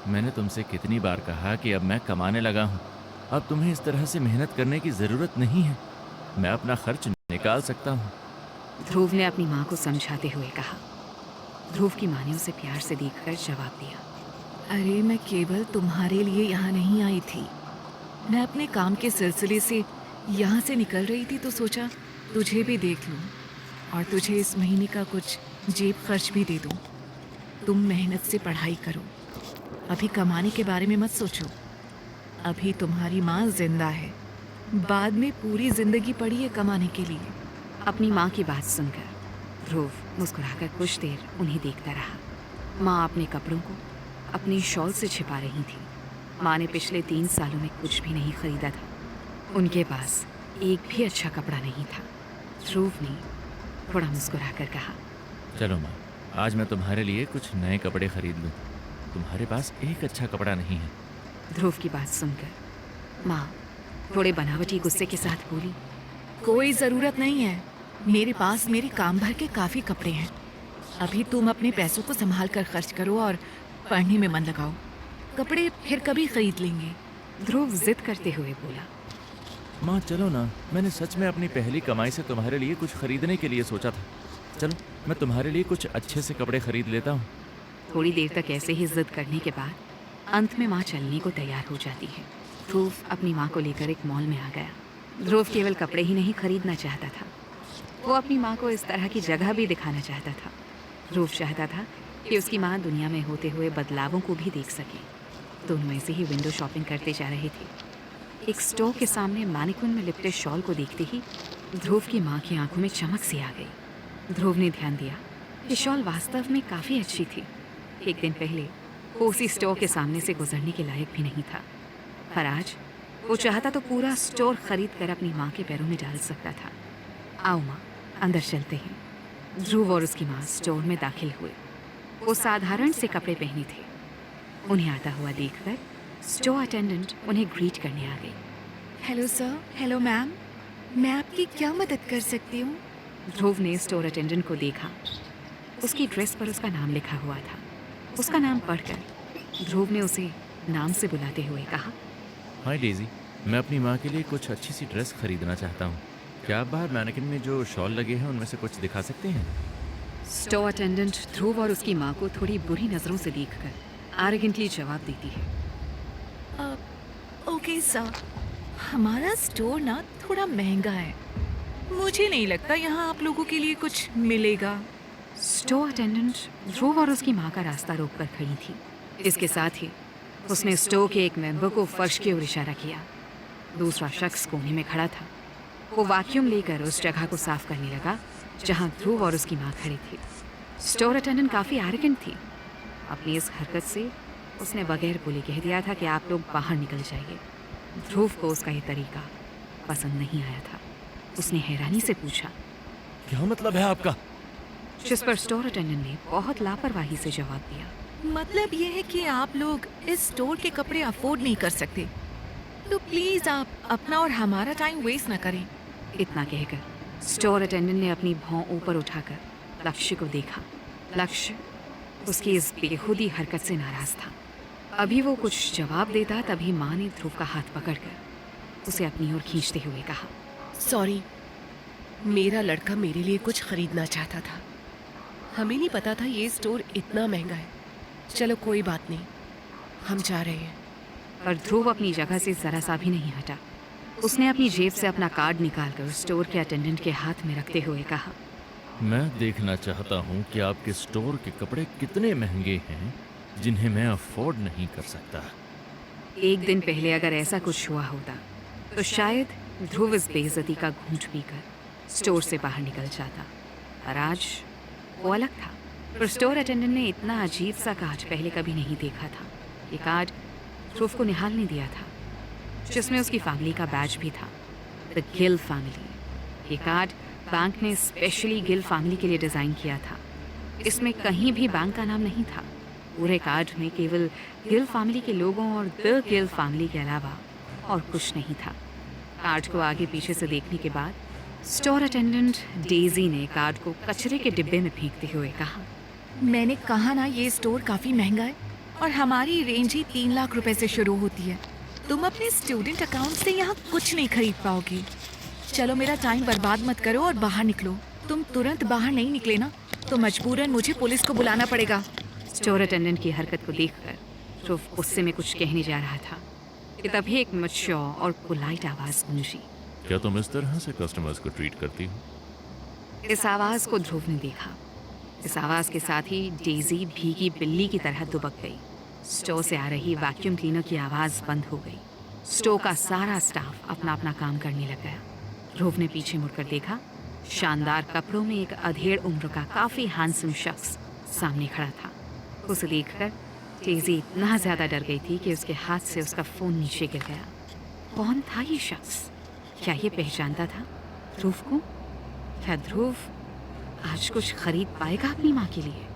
मैंने तुमसे कितनी बार कहा कि अब मैं कमाने लगा हूँ। अब तुम्हें इस तरह से मेहनत करने की ज़रूरत नहीं है। मैं अपना खर्च निकाल सकता हूँ। ध्रुव ने अपनी माँ को समझाते हुए कहा। ध्रुव की माँ ने उसे प्यार से देखकर जवाब दिया। अरे मैं केवल तुम्हारे लिए यहाँ नहीं आई थी। मैं अपने काम के सिलसिले से यहाँ से निकल रही थी तो सोचा तुझे भी देख लूँ और तुझे इस महीने का कुछ जेब खर्च भी दे दूँ। तुम मेहनत से पढ़ाई करो, अभी कमाने के बारे में मत सोचो। अभी तुम्हारी माँ जिंदा है, बाद में पूरी जिंदगी पड़ी है कमाने के लिए। अपनी माँ की बात सुनकर ध्रुव मुस्कुराकर कुछ देर उन्हें देखता रहा। माँ अपने कपड़ों को अपनी शॉल से छिपा रही थी। माँ ने पिछले 3 सालों में कुछ भी नहीं खरीदा था। उनके पास एक भी अच्छा कपड़ा नहीं था। ध्रुव ने थोड़ा मुस्कुराकर कहा, चलो माँ, आज मैं तुम्हारे लिए कुछ नए कपड़े खरीद लूँ। तुम्हारे पास एक अच्छा कपड़ा नहीं है। ध्रुव की बात सुनकर माँ थोड़े बनावटी गुस्से के साथ बोली, कोई ज़रूरत नहीं है, मेरे पास मेरे काम भर के काफ़ी कपड़े हैं। अभी तुम अपने पैसों को संभाल कर खर्च करो और पढ़ने में मन लगाओ। कपड़े फिर कभी खरीद लेंगे। ध्रुव जिद करते हुए बोला। माँ चलो ना, मैंने सच में अपनी पहली कमाई से तुम्हारे लिए कुछ खरीदने के लिए सोचा था। चलो मैं तुम्हारे लिए कुछ अच्छे से कपड़े खरीद लेता हूँ। थोड़ी देर तक ऐसे ही जिद करने के बाद अंत में माँ चलने को तैयार हो जाती है। ध्रुव अपनी माँ को लेकर एक मॉल में आ गया। ध्रुव केवल कपड़े ही नहीं खरीदना चाहता था, वो अपनी माँ को इस तरह की जगह भी दिखाना चाहता था। ध्रुव चाहता था कि उसकी माँ दुनिया में होते हुए बदलावों को भी देख सके। दोनों ऐसे ही विंडो शॉपिंग करते जा रहे थे। एक स्टोर के सामने मैनिक्विन में लिपटे शॉल को देखते ही ध्रुव की माँ की आंखों में चमक सी आ गई। ध्रुव ने ध्यान दिया कि शॉल वास्तव में काफ़ी अच्छी थी। एक दिन पहले वो उसी स्टोर के सामने से गुजरने के लायक भी नहीं था, पर आज वो चाहता तो पूरा स्टोर खरीद कर अपनी माँ के पैरों में डाल सकता था। आओ माँ, अंदर चलते हैं। ध्रुव और उसकी माँ स्टोर में दाखिल हुए। वो साधारण से कपड़े पहने थे। उन्हें आता हुआ देखकर स्टोर अटेंडेंट उन्हें ग्रीट करने आ गई। हेलो सर, हेलो मैम, मैं आपकी क्या मदद कर सकती हूँ? ध्रुव ने स्टोर अटेंडेंट को देखा। उसकी ड्रेस पर उसका नाम लिखा हुआ था। उसका नाम पढ़कर ध्रुव ने उसे नाम से बुलाते हुए कहा, हाय डेजी, मैं अपनी माँ के लिए कुछ अच्छी सी ड्रेस खरीदना चाहता हूँ। क्या आप बाहर मैनेकिन में जो शॉल लगे हैं उनमें से कुछ दिखा सकते हैं? स्टोर अटेंडेंट ध्रुव और उसकी माँ को थोड़ी बुरी नज़रों से देखकर आर्रोगेंटली जवाब देती है। ओके सर, हमारा स्टोर ना थोड़ा महंगा है, मुझे नहीं लगता यहाँ आप लोगों के लिए कुछ मिलेगा। स्टोर अटेंडेंट ध्रुव और उसकी माँ का रास्ता रोककर खड़ी थी। इसके साथ ही उसने स्टोर के एक मेंबर को फर्श की ओर इशारा किया। दूसरा शख्स कोने में खड़ा था। वो वैक्यूम लेकर उस जगह को साफ करने लगा जहाँ ध्रुव और उसकी माँ खड़ी थी। स्टोर अटेंडेंट काफ़ी एरोगेंट थी। अपनी इस हरकत से उसने बगैर बोले कह दिया था कि आप लोग बाहर निकल जाइए। ध्रुव को उसका ये तरीका पसंद नहीं आया था। उसने हैरानी से पूछा, क्या मतलब है आपका? जिस पर स्टोर अटेंडेंट ने बहुत लापरवाही से जवाब दिया, मतलब ये है कि आप लोग इस स्टोर के कपड़े अफोर्ड नहीं कर सकते, तो प्लीज़ आप अपना और हमारा टाइम वेस्ट ना करें। इतना कहकर स्टोर अटेंडेंट ने अपनी भौं ऊपर उठाकर लक्ष्य को देखा। लक्ष्य उसकी इस बेखुदी हरकत से नाराज था। अभी वो कुछ जवाब देता तभी माँ ने ध्रुव का हाथ पकड़कर उसे अपनी ओर खींचते हुए कहा, सॉरी, मेरा लड़का मेरे लिए कुछ खरीदना चाहता था, हमें नहीं पता था ये स्टोर इतना महंगा है। चलो कोई बात नहीं, हम जा रहे हैं। पर ध्रुव अपनी जगह से जरा सा भी नहीं हटा। उसने अपनी जेब से अपना कार्ड निकालकर स्टोर के अटेंडेंट के हाथ में रखते हुए कहा, मैं देखना चाहता हूँ कि आपके स्टोर के कपड़े कितने महंगे हैं जिन्हें मैं अफोर्ड नहीं कर सकता। एक दिन पहले अगर ऐसा कुछ हुआ होता तो शायद ध्रुव इस बेइज्जती का घूंट पीकर स्टोर से बाहर निकल जाता। और आज वो अलग था। पर स्टोर अटेंडेंट ने इतना अजीब सा कार्ड पहले कभी नहीं देखा था। ये कार्ड ध्रुव को निहालने दिया था, जिसमें उसकी फैमिली का बैज भी था, द गिल फैमिली। ये कार्ड बैंक ने स्पेशली गिल फैमिली के लिए डिज़ाइन किया था। इसमें कहीं भी बैंक का नाम नहीं था। पूरे कार्ड में केवल गिल फैमिली के लोगों और द गिल फैमिली के अलावा और कुछ नहीं था। कार्ड को आगे पीछे से देखने के बाद स्टोर अटेंडेंट डेजी ने कार्ड को कचरे के डिब्बे में फेंकते हुए कहा, मैंने कहा ना ये स्टोर काफ़ी महंगा है और हमारी रेंज ही 3 लाख रुपए से शुरू होती है। तुम अपने स्टूडेंट अकाउंट से यहाँ कुछ नहीं खरीद पाओगे। चलो मेरा टाइम बर्बाद मत करो और बाहर निकलो। तुम तुरंत बाहर नहीं निकले ना तो मजबूरन मुझे पुलिस को बुलाना पड़ेगा। स्टोर अटेंडेंट की हरकत को देखकर ध्रुव गुस्से में कुछ कहने जा रहा था कि तभी एक मैच्योर और पोलाइट आवाज गूंजी। क्या तुम इस तरह से कस्टमर्स को ट्रीट करती हो? इस आवाज को ध्रुव ने देखा। इस आवाज के साथ ही डेजी भीगी बिल्ली की तरह दुबक गई। स्टोर से आ रही वैक्यूम क्लीनर की आवाज बंद हो गई। स्टोर का सारा स्टाफ अपना अपना काम करने लग गया। ध्रुव ने पीछे मुड़कर देखा। शानदार कपड़ों में एक अधेड़ उम्र का काफी हैंडसम शख्स सामने खड़ा था। उसे देखकर डेजी इतना ज्यादा डर गई थी कि उसके हाथ से उसका फोन नीचे गिर गया। कौन था ये शख्स? क्या ये पहचानता था ध्रुव को? क्या ध्रुव आज कुछ खरीद पाएगा अपनी माँ के लिए?